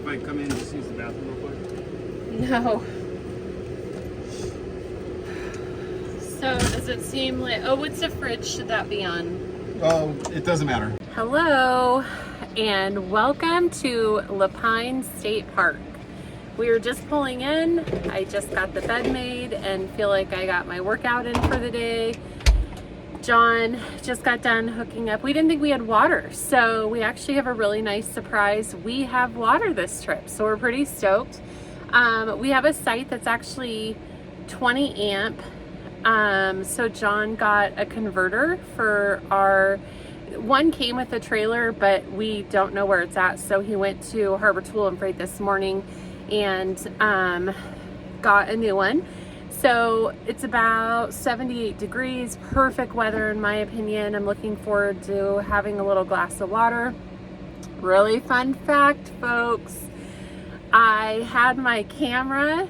mind if I come in and just use the bathroom real quick? No. So does it seem like, oh, what's the fridge should that be on? Oh, it doesn't matter. Hello and welcome to Leine State Park. We were just pulling in. I just got the bed made and feel like I got my workout in for the day. John just got done hooking up. We didn't think we had water, so we actually have a really nice surprise. We have water this trip, so we're pretty stoked. We have a site that's actually 20 amp. So John got a converter for our one, came with a trailer, but we don't know where it's at. So he went to Harbor Tool and Freight this morning and got a new one. So it's about 78 degrees, perfect weather in my opinion. I'm looking forward to having a little glass of water. Really fun fact, folks. I had my camera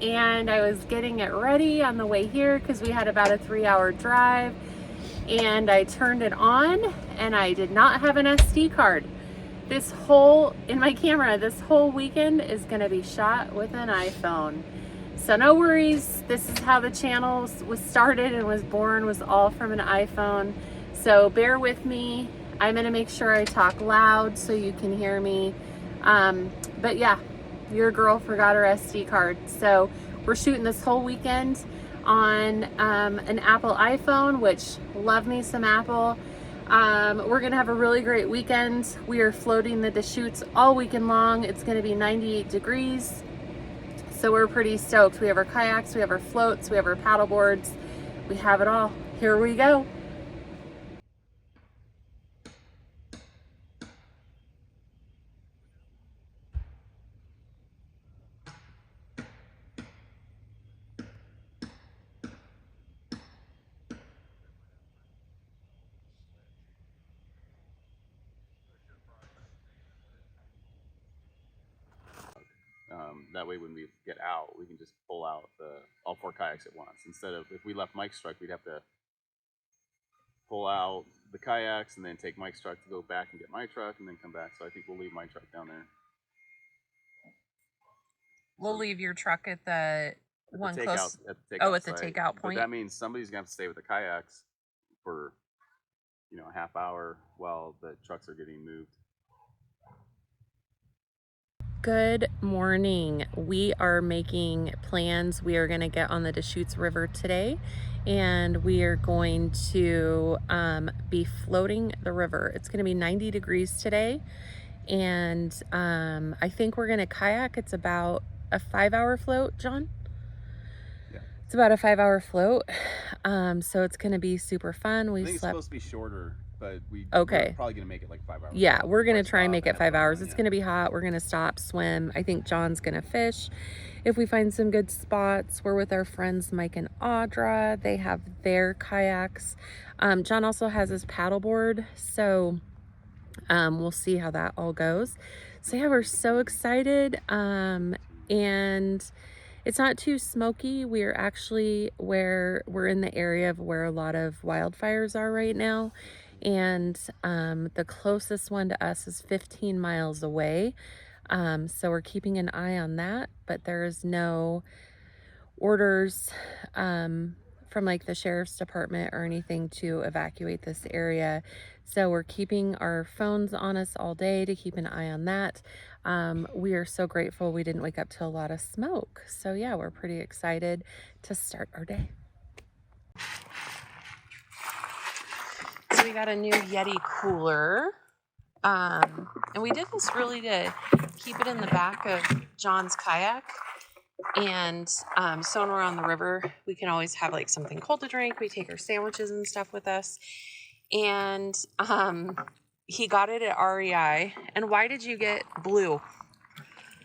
and I was getting it ready on the way here because we had about a 3-hour drive, and I turned it on and I did not have an SD card. In my camera, this whole weekend is gonna be shot with an iPhone. So no worries, this is how the channel was started and was born, was all from an iPhone. So bear with me. I'm gonna make sure I talk loud so you can hear me. But yeah, your girl forgot her SD card. So we're shooting this whole weekend on an Apple iPhone, which love me some Apple. We're gonna have a really great weekend. We are floating the Deschutes all weekend long. It's gonna be 98 degrees. So we're pretty stoked. We have our kayaks, we have our floats, we have our paddle boards. We have it all. Here we go. That way when we get out, we can just pull out all 4 kayaks at once. Instead of, if we left Mike's truck, we'd have to pull out the kayaks and then take Mike's truck to go back and get my truck and then come back. So I think we'll leave my truck down there. We'll leave your truck at the one close. At the takeout point. But that means somebody's gonna have to stay with the kayaks for, a half hour while the trucks are getting moved. Good morning. We are making plans. We are going to get on the Deschutes River today, and we are going to be floating the river. It's going to be 90 degrees today, and I think we're going to kayak. It's about a 5-hour float, John? Yeah. It's about a 5-hour float, so it's going to be super fun. I think it's supposed to be shorter. But we're probably gonna make it like 5 hours. Yeah, we're gonna try and make it 5 hours. It's gonna be hot. We're gonna stop, swim. I think John's gonna fish if we find some good spots. We're with our friends Mike and Audra. They have their kayaks. John also has his paddleboard, so we'll see how that all goes. So yeah, we're so excited, and it's not too smoky. We're actually we're in the area of where a lot of wildfires are right now. And the closest one to us is 15 miles away. So we're keeping an eye on that, but there is no orders from like the sheriff's department or anything to evacuate this area. So we're keeping our phones on us all day to keep an eye on that. We are so grateful we didn't wake up to a lot of smoke. So yeah, we're pretty excited to start our day. So we got a new Yeti cooler, and we did this really to keep it in the back of John's kayak, and so when we're on the river, we can always have like something cold to drink. We take our sandwiches and stuff with us, and he got it at REI. And why did you get blue?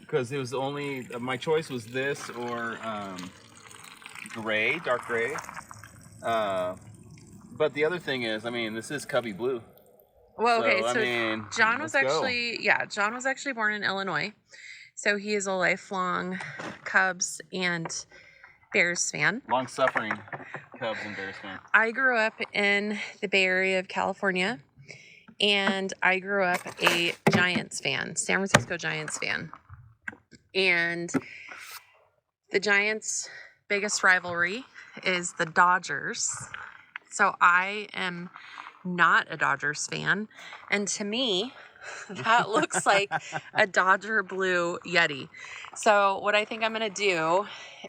Because it was my choice was this or gray, dark gray. But the other thing is, this is Cubby Blue. Well, okay, so John was actually born in Illinois. So he is a lifelong Cubs and Bears fan. Long-suffering Cubs and Bears fan. I grew up in the Bay Area of California, and I grew up a Giants fan, San Francisco Giants fan. And the Giants' biggest rivalry is the Dodgers. So I am not a Dodgers fan. And to me, that looks like a Dodger blue Yeti. So what I think I'm going to do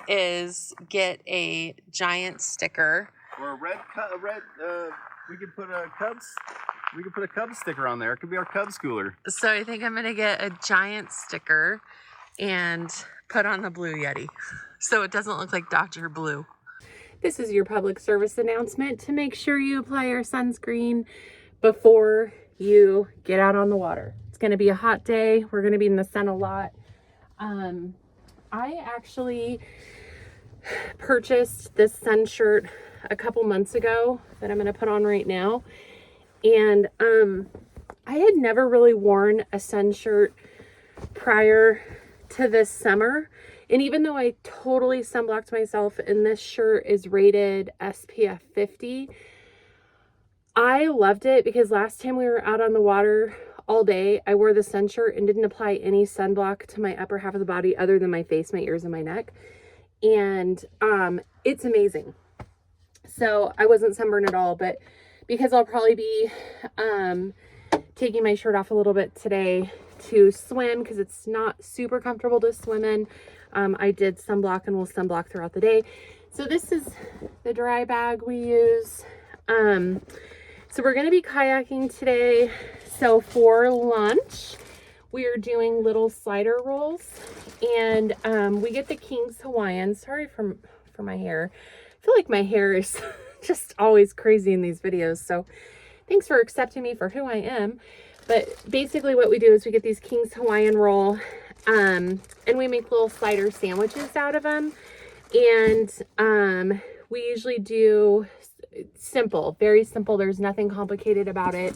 is get a Giant sticker. Or we could put a Cubs sticker on there. It could be our Cubs cooler. So I think I'm going to get a Giant sticker and put on the blue Yeti so it doesn't look like Dodger blue. This is your public service announcement to make sure you apply your sunscreen before you get out on the water. It's going to be a hot day. We're going to be in the sun a lot. I actually purchased this sun shirt a couple months ago that I'm going to put on right now. And I had never really worn a sun shirt prior to this summer. And even though I totally sunblocked myself and this shirt is rated SPF 50, I loved it because last time we were out on the water all day, I wore the sun shirt and didn't apply any sunblock to my upper half of the body other than my face, my ears, and my neck. And it's amazing. So I wasn't sunburned at all, but because I'll probably be taking my shirt off a little bit today to swim because it's not super comfortable to swim in. I did sunblock and will sunblock throughout the day. So this is the dry bag we use. So we're going to be kayaking today. So for lunch, we are doing little slider rolls, and we get the King's Hawaiian. Sorry for my hair. I feel like my hair is just always crazy in these videos. So thanks for accepting me for who I am. But basically what we do is we get these King's Hawaiian roll, and we make little slider sandwiches out of them. And we usually do simple, very simple. There's nothing complicated about it.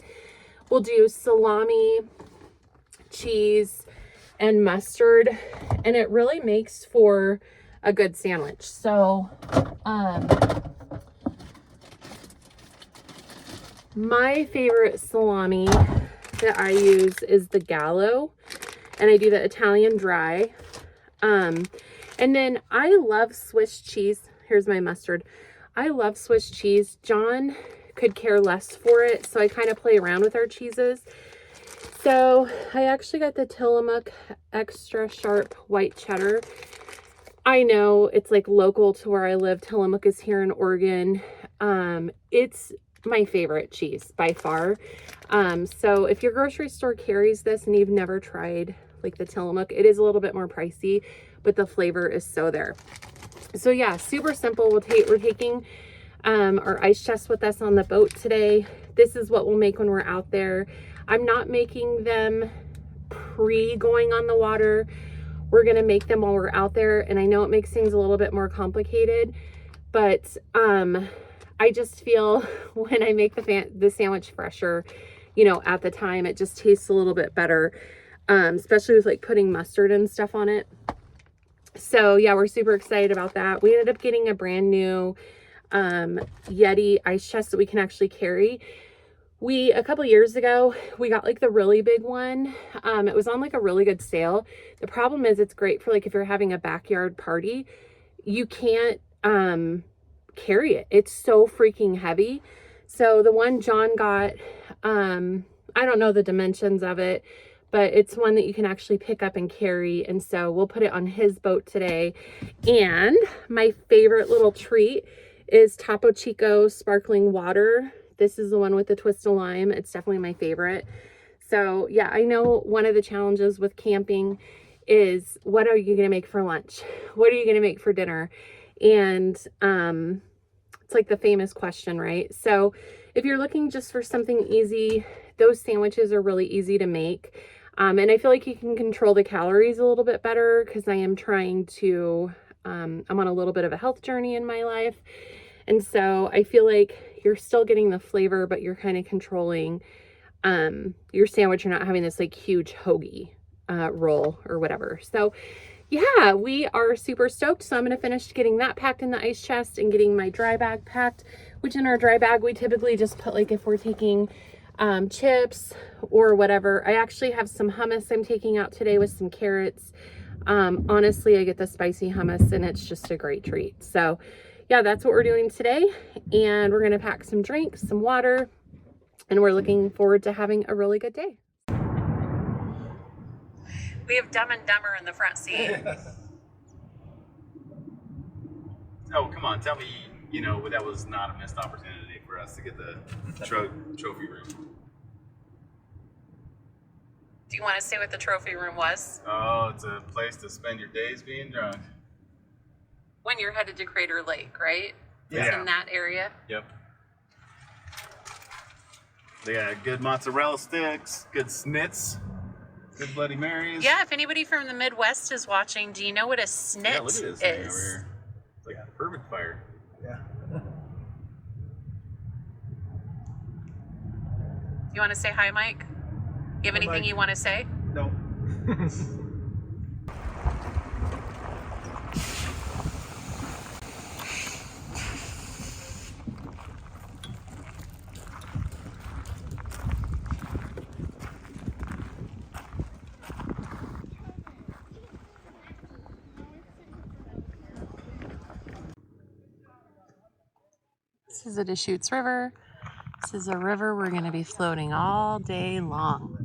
We'll do salami, cheese, and mustard, and it really makes for a good sandwich. So my favorite salami that I use is the Gallo, and I do the Italian dry. And then I love Swiss cheese. Here's my mustard. I love Swiss cheese. John could care less for it, so I kind of play around with our cheeses. So I actually got the Tillamook extra sharp white cheddar. I know it's like local to where I live. Tillamook is here in Oregon. It's my favorite cheese by far. So if your grocery store carries this and you've never tried like the Tillamook, it is a little bit more pricey, but the flavor is so there. So yeah, super simple. We're taking our ice chest with us on the boat today. This is what we'll make when we're out there. I'm not making them pre-going on the water. We're going to make them while we're out there. And I know it makes things a little bit more complicated, but I just feel when I make the sandwich fresher, you know, at the time, it just tastes a little bit better, especially with like putting mustard and stuff on it. So yeah, we're super excited about that. We ended up getting a brand new Yeti ice chest that we can actually carry. A couple years ago, we got like the really big one. It was on like a really good sale. The problem is it's great for like if you're having a backyard party, you can't carry it. It's so freaking heavy. So the one John got, I don't know the dimensions of it, but it's one that you can actually pick up and carry. And so we'll put it on his boat today. And my favorite little treat is Topo Chico sparkling water. This is the one with the twist of lime. It's definitely my favorite. So yeah, I know one of the challenges with camping is what are you going to make for lunch? What are you going to make for dinner? And it's like the famous question, right? So if you're looking just for something easy, those sandwiches are really easy to make. And I feel like you can control the calories a little bit better because I am trying to, I'm on a little bit of a health journey in my life. And so I feel like you're still getting the flavor, but you're kind of controlling your sandwich. You're not having this like huge hoagie roll or whatever. So yeah, we are super stoked. So I'm going to finish getting that packed in the ice chest and getting my dry bag packed, which in our dry bag, we typically just put like if we're taking chips or whatever. I actually have some hummus I'm taking out today with some carrots. Honestly, I get the spicy hummus and it's just a great treat. So yeah, that's what we're doing today. And we're gonna pack some drinks, some water, and we're looking forward to having a really good day. We have Dumb and Dumber in the front seat. Oh, come on, tell me, you know, that was not a missed opportunity for us to get the trophy room. Do you want to say what the trophy room was? Oh, it's a place to spend your days being drunk. When you're headed to Crater Lake, right? Yeah. It's in that area. Yep. They got good mozzarella sticks, good snits, good Bloody Marys. Yeah, if anybody from the Midwest is watching, do you know what a snit Yeah, look at this thing over is? here. It's like a perfect fire. Yeah. You want to say hi, Mike? You have anything you want to say? No. This is the Deschutes River. This is a river we're going to be floating all day long.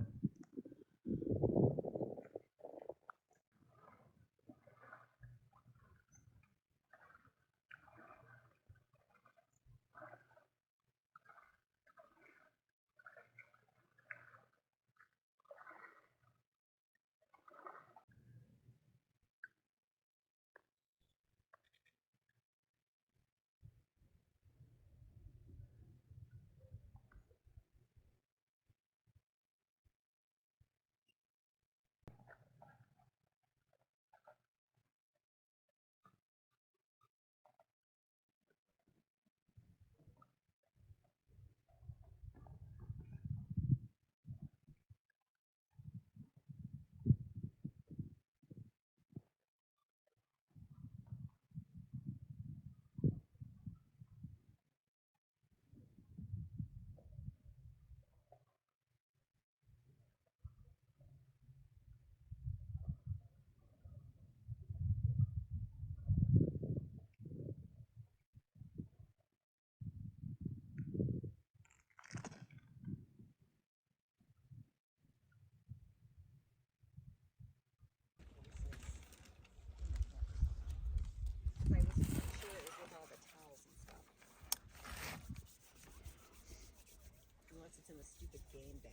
In the stupid game bag.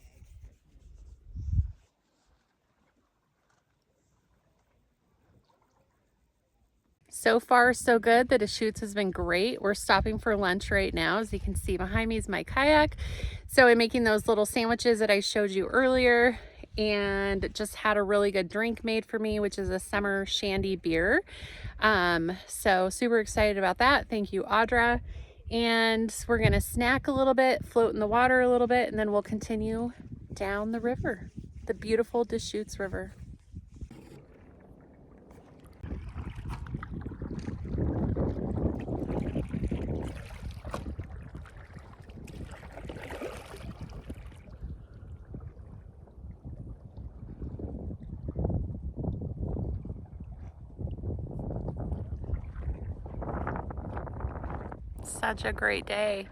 So far, so good. The Deschutes has been great. We're stopping for lunch right now. As you can see behind me is my kayak. So I'm making those little sandwiches that I showed you earlier and just had a really good drink made for me, which is a summer shandy beer. So super excited about that. Thank you, Audra. And we're gonna snack a little bit, float in the water a little bit, and then we'll continue down the river, the beautiful Deschutes River. Such a great day.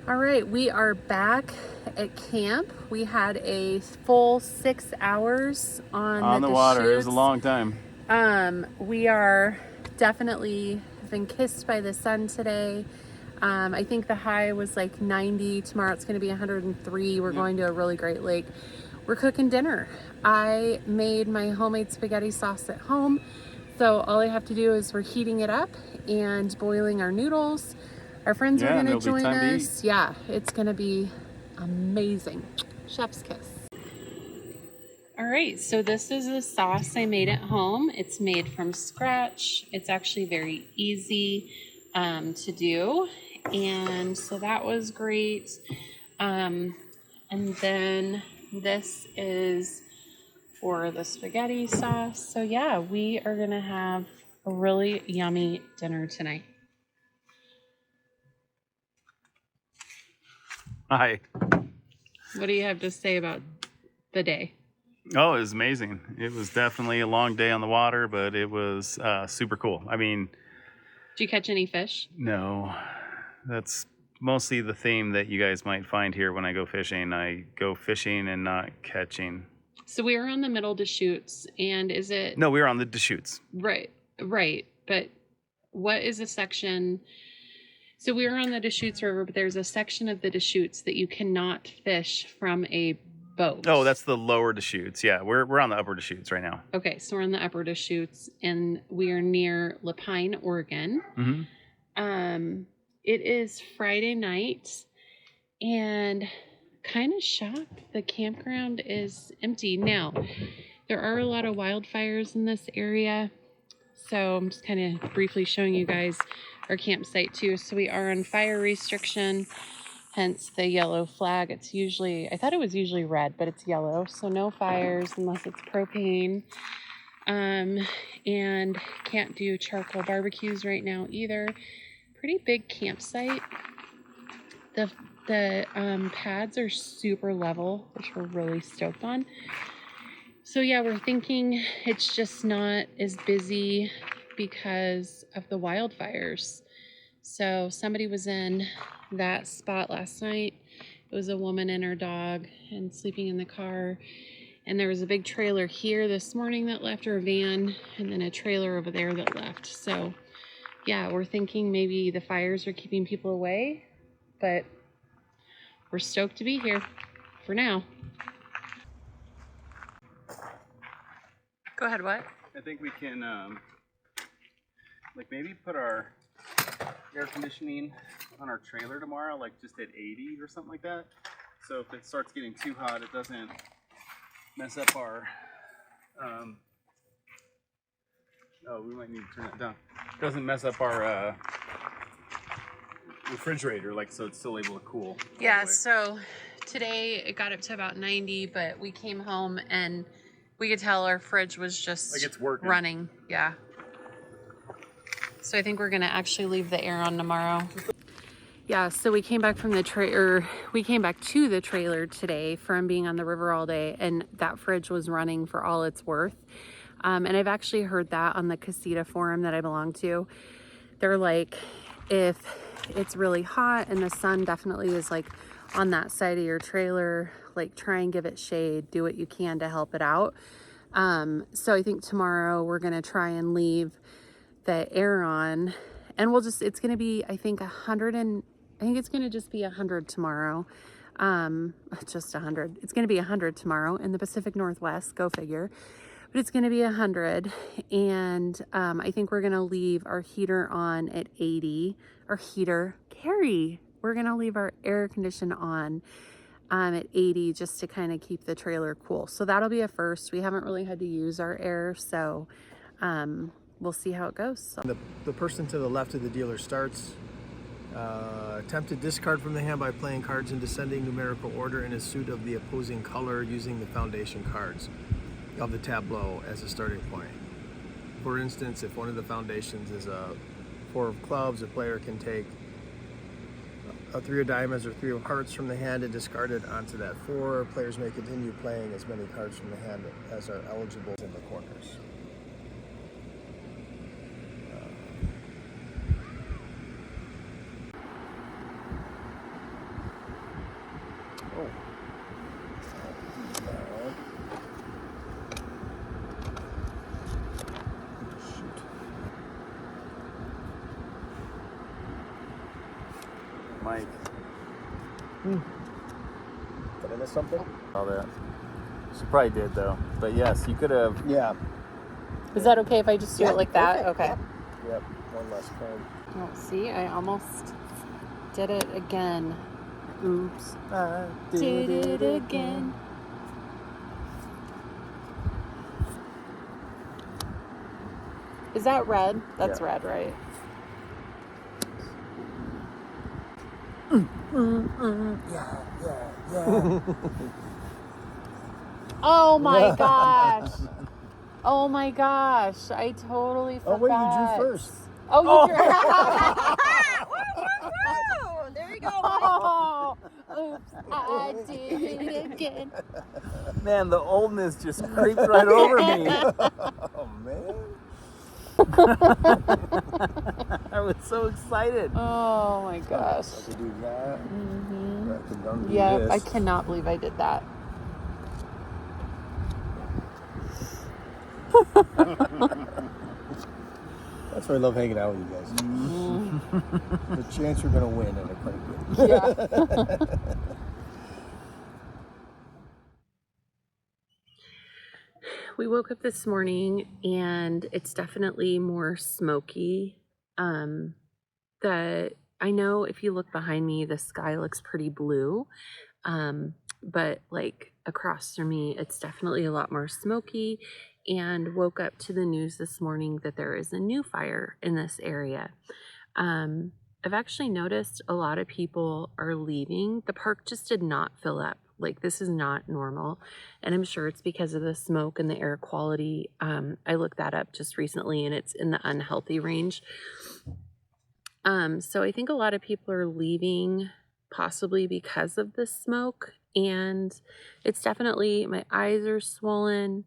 All right, we are back at camp. We had a full 6 hours on the water. It was a Deschutes. long time. We are definitely been kissed by the sun today. I think the high was like 90. Tomorrow it's going to be 103. We're going to a really great lake. We're cooking dinner. I made my homemade spaghetti sauce at home. So all I have to do is we're heating it up and boiling our noodles. Our friends are going to join us. Yeah, it's going to be amazing. Chef's kiss. All right, so this is a sauce I made at home. It's made from scratch. It's actually very easy to do. And so that was great. And then this is for the spaghetti sauce. So yeah, we are gonna have a really yummy dinner tonight. Hi. What do you have to say about the day? Oh, it was amazing. It was definitely a long day on the water, but it was super cool. I mean, Did you catch any fish? no, that's mostly the theme that you guys might find here when I go fishing. I go fishing and not catching. So we were on the middle Deschutes, and is it... No, we were on the Deschutes. Right. But what is a section... So we were on the Deschutes River, but there's a section of the Deschutes that you cannot fish from a boat. Oh, that's the lower Deschutes. Yeah, we're on the upper Deschutes right now. Okay, so we're in the upper Deschutes, and we are near Leine, Oregon. Mm-hmm. It is Friday night, and kind of shocked the campground is empty. Now, there are a lot of wildfires in this area, so I'm just kind of briefly showing you guys our campsite too. So we are on fire restriction, hence the yellow flag. It's usually, I thought it was usually red, but it's yellow, so no fires unless it's propane. And can't do charcoal barbecues right now either. Pretty big campsite. The pads are super level, which we're really stoked on. So yeah, we're thinking it's just not as busy because of the wildfires. So somebody was in that spot last night. It was a woman and her dog and sleeping in the car. And there was a big trailer here this morning that left, or a van, and then a trailer over there that left. So yeah, we're thinking maybe the fires are keeping people away, but we're stoked to be here for now. Go ahead, what? I think we can, like maybe put our air conditioning on our trailer tomorrow, like just at 80 or something like that. So if it starts getting too hot, it doesn't mess up our, oh, we might need to turn that down. It doesn't mess up our refrigerator, like, so it's still able to cool. Yeah, so today it got up to about 90, but we came home and we could tell our fridge was just like it's working. Running. Yeah. So I think we're gonna actually leave the air on tomorrow. Yeah, so we came back from the we came back to the trailer today from being on the river all day, and that fridge was running for all it's worth. And I've actually heard that on the Casita forum that I belong to. They're like, if it's really hot and the sun definitely is like on that side of your trailer, like try and give it shade, do what you can to help it out. So I think tomorrow we're gonna try and leave the air on, and it's gonna be, I think 100, and I think it's gonna just be 100 tomorrow. Just 100. It's gonna be 100 tomorrow in the Pacific Northwest, go figure. But it's gonna be 100, and I think we're gonna leave our heater on at 80. Our heater, Carrie, we're gonna leave our air condition on at 80 just to kind of keep the trailer cool. So that'll be a first. We haven't really had to use our air, so we'll see how it goes. So. The person to the left of the dealer starts. Attempt to discard from the hand by playing cards in descending numerical order in a suit of the opposing color using the foundation cards of the tableau as a starting point. For instance, if one of the foundations is a 4 of clubs, a player can take a 3 of diamonds or 3 of hearts from the hand and discard it onto that 4. Players may continue playing as many cards from the hand as are eligible in the corners. Mike. Did I miss something? All that. She probably did though. But yes, you could have. Yeah. Is that okay if I just do it like that? Okay. Yep. One less card. Oh, see, I almost did it again. Oops, I Did it again. Is that red? That's red, right? Yeah. Oh my gosh. Oh my gosh, I totally Oh, forgot. wait, you drew first. Oh, you drew. Woo! There you go, Mike. Oh, oops, I did it again. Man, the oldness just creeped right over me. Oh, man. I was so excited. Oh my gosh. I can do that. Mm-hmm. I can undo Yeah, this. I cannot believe I did that. That's why I love hanging out with you guys. The chance you're going to win in a crank. Yeah. We woke up this morning and it's definitely more smoky. I know if you look behind me, the sky looks pretty blue. But like across from me, it's definitely a lot more smoky, and woke up to the news this morning that there is a new fire in this area. I've actually noticed a lot of people are leaving. The park just did not fill up. Like, this is not normal. And I'm sure it's because of the smoke and the air quality. I looked that up just recently and it's in the unhealthy range. So I think a lot of people are leaving possibly because of the smoke, and it's definitely, my eyes are swollen,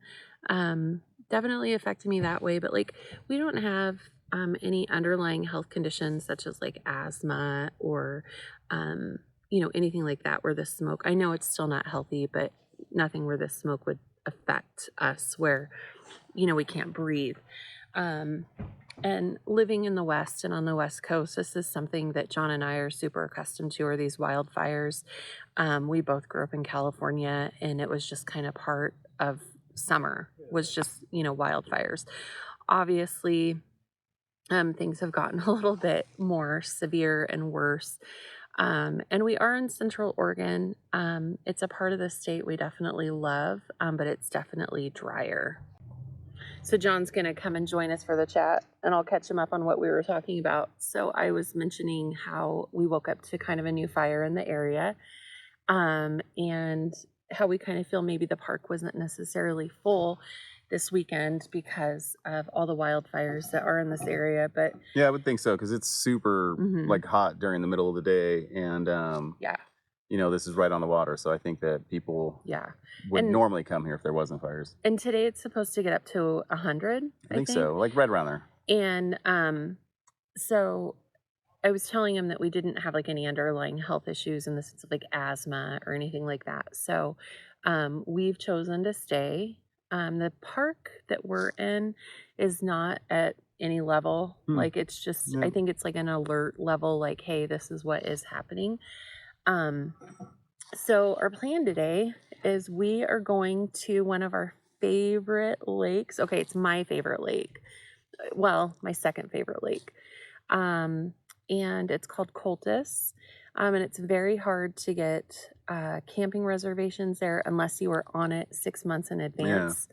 definitely affected me that way. But like, we don't have any underlying health conditions such as like asthma or anything like that where the smoke, I know it's still not healthy, but nothing where the smoke would affect us where we can't breathe. And living in the West and on the West Coast, this is something that John and I are super accustomed to, are these wildfires. We both grew up in California, and it was just kind of part of summer, was just, wildfires. Obviously, things have gotten a little bit more severe and worse. And we are in Central Oregon. It's a part of the state we definitely love, but it's definitely drier. So John's going to come and join us for the chat, and I'll catch him up on what we were talking about. So I was mentioning how we woke up to kind of a new fire in the area, and how we kind of feel maybe the park wasn't necessarily full this weekend because of all the wildfires that are in this area. But Yeah, I would think so, because it's super like hot during the middle of the day, and yeah, this is right on the water, so I think that people would normally come here if there wasn't fires. And today it's supposed to get up to 100. I think so, like right around there. And so I was telling him that we didn't have like any underlying health issues in the sense of like asthma or anything like that. So we've chosen to stay. The park that we're in is not at any level. Like, it's just, I think it's like an alert level, like, hey, this is what is happening. So our plan today is we are going to one of our favorite lakes. Okay, it's my favorite lake. Well, my second favorite lake. And it's called Cultus. And it's very hard to get camping reservations there unless you are on it 6 months in advance.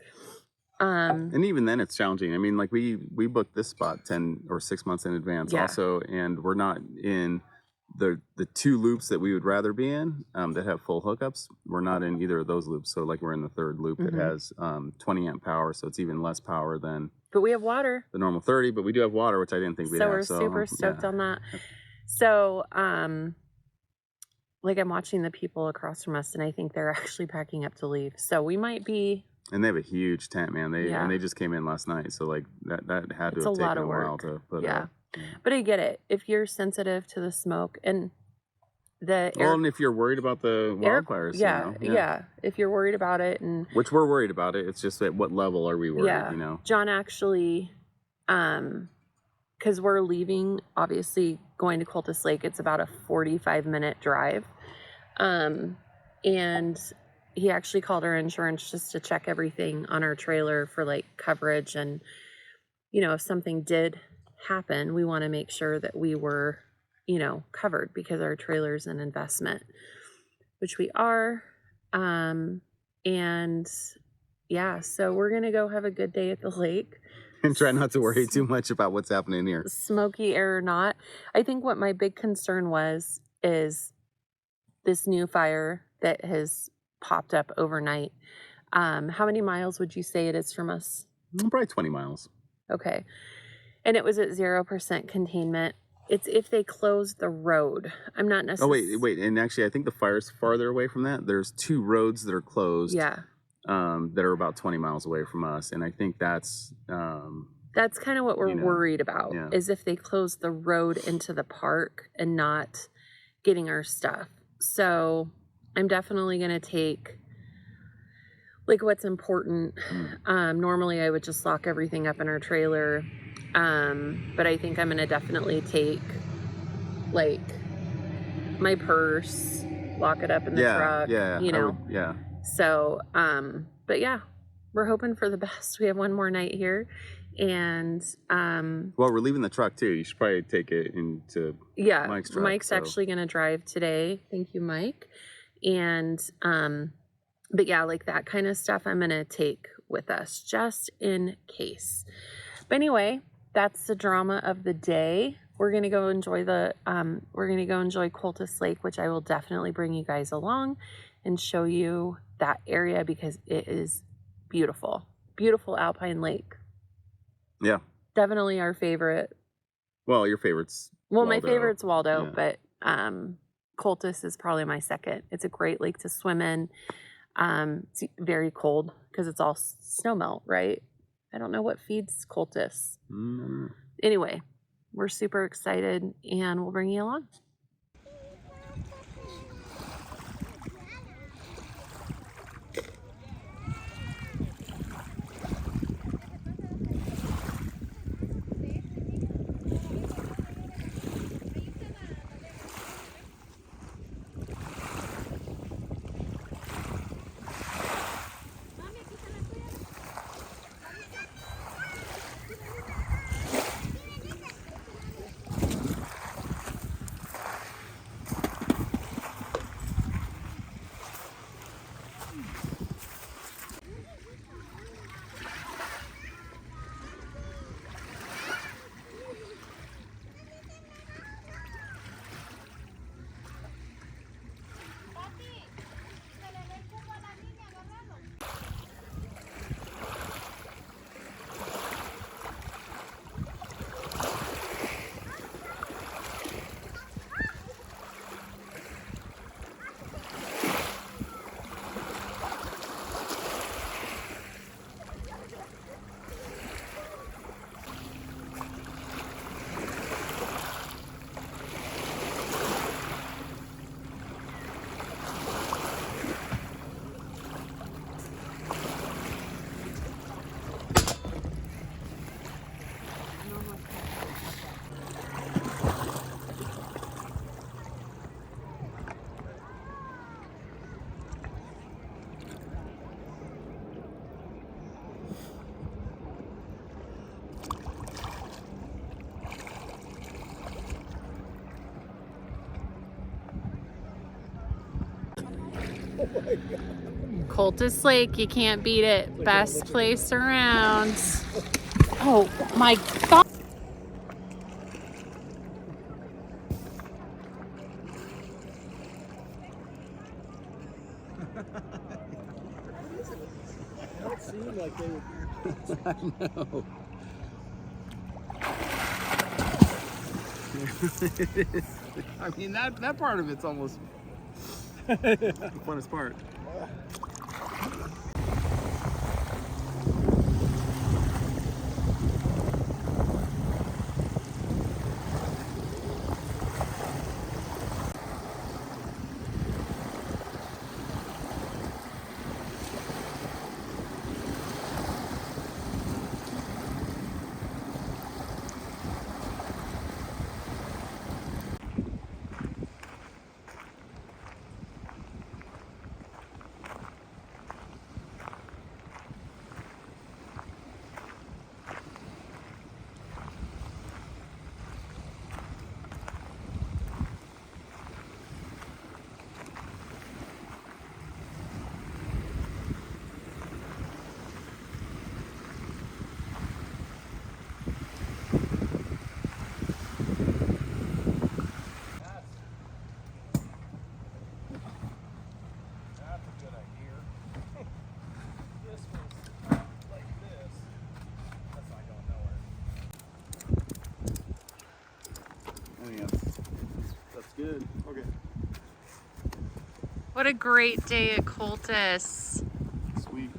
And even then it's challenging. I mean, like we booked this spot 10 or 6 months in advance also, and we're not in the two loops that we would rather be in that have full hookups. We're not in either of those loops. So like, we're in the third loop that has 20 amp power, so it's even less power than, but we have water, the normal 30, but we do have water, which I didn't think we'd have. We're super stoked on that. So like, I'm watching the people across from us, and I think they're actually packing up to leave, so we might be. And they have a huge tent, man. They just came in last night, so like that had to have taken a while to put up. But I get it. If you're sensitive to the smoke and the air, well, and if you're worried about the wildfires, if you're worried about it, and which we're worried about it, it's just at what level are we worried? John actually, because we're leaving, obviously going to Cultus Lake, it's about a 45-minute drive, and he actually called our insurance just to check everything on our trailer for like coverage, and if something did happen, we want to make sure that we were covered, because our trailer's an investment, which we are. So we're gonna go have a good day at the lake and try not to worry too much about what's happening here, smoky air or not. I think what my big concern is this new fire that has popped up overnight. How many miles would you say it is from us? Probably 20 miles. Okay. And it was at 0% containment. It's if they close the road. I'm not Oh, necessarily. wait. And actually, I think the fire's farther away from that. There's 2 roads that are closed. Yeah. That are about 20 miles away from us. And I think that's kind of what we're worried about, yeah. is if they close the road into the park and not getting our stuff. So I'm definitely going to take like what's important. Normally I would just lock everything up in our trailer. But I think I'm going to definitely take like my purse, lock it up in the truck, you know? Yeah. So, but yeah, we're hoping for the best. We have one more night here. And well, we're leaving the truck too. You should probably take it into Mike's truck. Mike's actually going to drive today. Thank you, Mike. And but yeah, like that kind of stuff I'm going to take with us just in case. But anyway, that's the drama of the day. We're going to go enjoy Cultus Lake, which I will definitely bring you guys along and show you that area because it is beautiful. Beautiful alpine lake. Yeah. Definitely our favorite. Well, your favorite's Waldo. My favorite's Waldo, yeah. But Cultus is probably my second. It's a great lake to swim in. It's very cold because it's all snow melt, right? I don't know what feeds Cultus. Anyway, we're super excited and we'll bring you along. Cultus Lake, you can't beat it. Best place around. Oh my God. It seemed like they would. I know. I mean, that part of it's almost the funnest part. Okay. What a great day at Cultus. Sweet.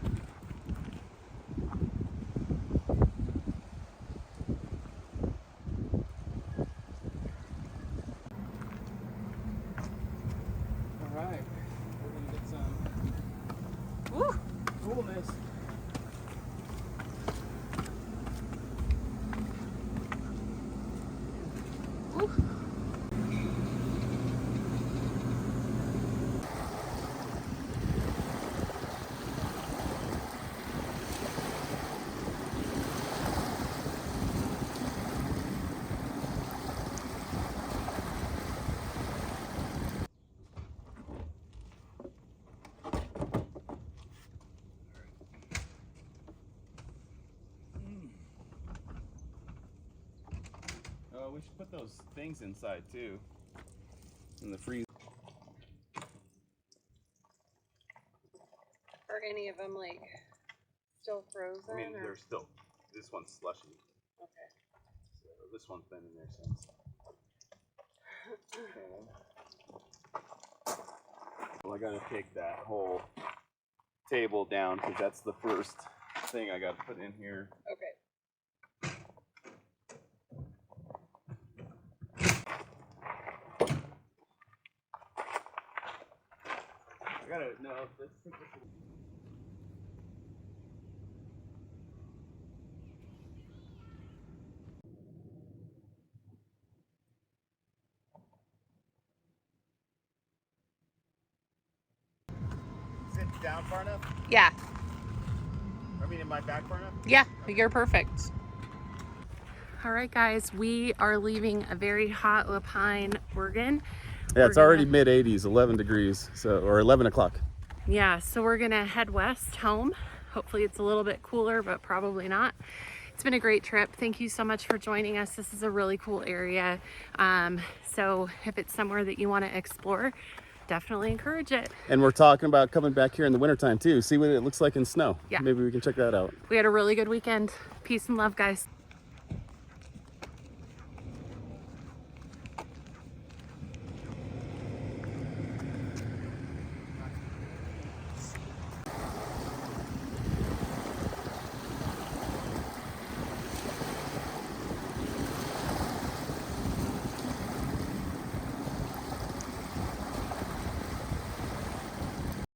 All right. We're gonna get some Woo. coolness. Woo. We should put those things inside too, in the freezer. Are any of them like still frozen? I mean, or? they're still. This one's slushy. Okay. So this one's been in there since. Well, I gotta take that whole table down because that's the first thing I gotta put in here. Okay. I gotta no. Let's take this. Is it down far enough? Yeah. I mean, am I back far enough? Yeah, you're perfect. All right, guys, we are leaving a very hot Lapine, Oregon. Yeah, it's We're already gonna- mid 80s, 11 degrees, so or 11 o'clock. Yeah, so we're gonna head west home. Hopefully it's a little bit cooler, but probably not. It's been a great trip. Thank you so much for joining us. This is a really cool area. So if it's somewhere that you want to explore, definitely encourage it. And we're talking about coming back here in the wintertime too. See what it looks like in snow. Yeah. Maybe we can check that out. We had a really good weekend. Peace and love, guys.